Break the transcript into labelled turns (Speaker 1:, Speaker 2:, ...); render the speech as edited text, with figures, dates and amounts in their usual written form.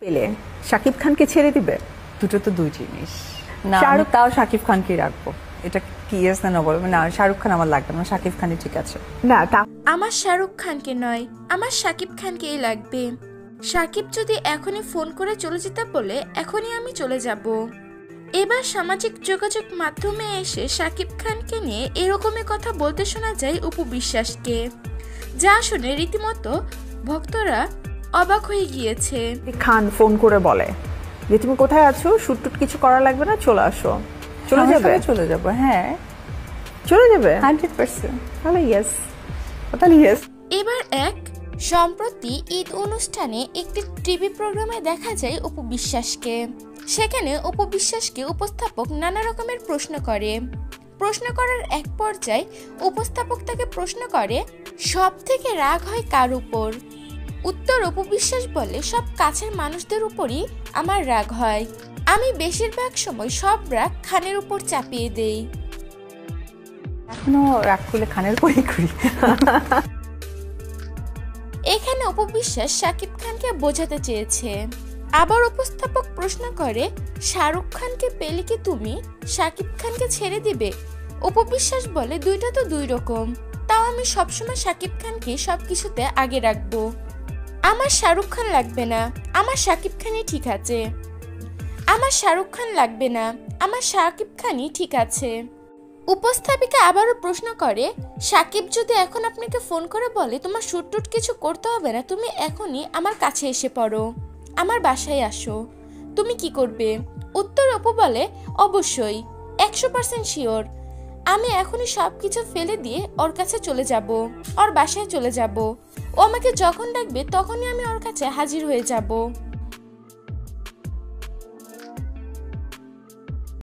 Speaker 1: পেলে শাকিব খানকে ছেড়ে দিবে?
Speaker 2: দুটো তো দুই জিনিস না, আমি তাও শাকিব খানকেই রাখবো। এটা কি ইয়েস না বলবো না, শাহরুখ খান আমার লাগবে না, শাকিব খানই ঠিক আছে।
Speaker 1: না
Speaker 3: আমার শাহরুখ খানকে নয়, আমার শাকিব খানকেই লাগবে। শাকিব যদি এখনই ফোন করে চলে যেতে বলে এখনই আমি চলে যাব। এবার সামাজিক যোগাযোগ মাধ্যমে এসে শাকিব খানকে নিয়ে এরকমই কথা বলতে শোনা যায় অপু বিশ্বাসকে, যা শুনে রীতিমতো ভক্তরা অবাক হয়ে গিয়েছে।
Speaker 1: খান ফোন করে বলে যে তুমি কোথায় আছো, শুট টুট কিছু করা লাগবে না, চলে আসো। চলে যাবে?
Speaker 2: চলে যাবো, হ্যাঁ
Speaker 1: চলে যাবে
Speaker 2: 100%।
Speaker 1: তাহলে ইয়েস, তাহলে ইয়েস।
Speaker 3: এবার এক সম্প্রতি ঈদ অনুষ্ঠানে একটি টিভি প্রোগ্রামে দেখা যায় অপু বিশ্বাসকে। সেখানে অপু বিশ্বাসকে উপস্থাপক নানা রকমের প্রশ্ন করে। প্রশ্ন করার এক পর্যায়ে উপস্থাপক তাকে প্রশ্ন করে সব থেকে রাগ হয় কার উপর। উত্তর অপু বিশ্বাস বলে সব কাছের মানুষদের উপরই আমার রাগ হয়। আমি বেশিরভাগ সময় সব রাগ খানের উপর চাপিয়ে দেই।
Speaker 2: এখনো রাগ করলে খানের উপরই করি।
Speaker 3: এখানে অপু বিশ্বাস শাকিব খানকে বোঝাতে চেয়েছে। আবার উপস্থাপক প্রশ্ন করে শাহরুখ খানকে পেলে কি তুমি শাকিব খানকে ছেড়ে দিবে? অপু বিশ্বাস বলে দুইটা তো দুই রকম, তাও আমি সবসময় শাকিব খানকে সবকিছুতে আগে রাখবো। আমার শাহরুখ খান লাগবে না, আমার শাকিব খানই ঠিক আছে। আমার শাহরুখ খান লাগবে না, আমার শাকিব খানই ঠিক আছে। উপস্থাপিকা আবারও প্রশ্ন করে শাকিব যদি এখন আপনাকে ফোন করে বলে তোমার শুট টুট কিছু করতে হবে না, তুমি এখনই আমার কাছে এসে পড়ো, আমার বাসায় আসো, তুমি কি করবে? উত্তর অপু বলে অবশ্যই 100% শিওর, আমি এখনই সবকিছু ফেলে দিয়ে ওর কাছে চলে যাব, ওর বাসায় চলে যাব। ও আমাকে যখন ডাকবে তখনই আমি ওর কাছে হাজির হয়ে যাব।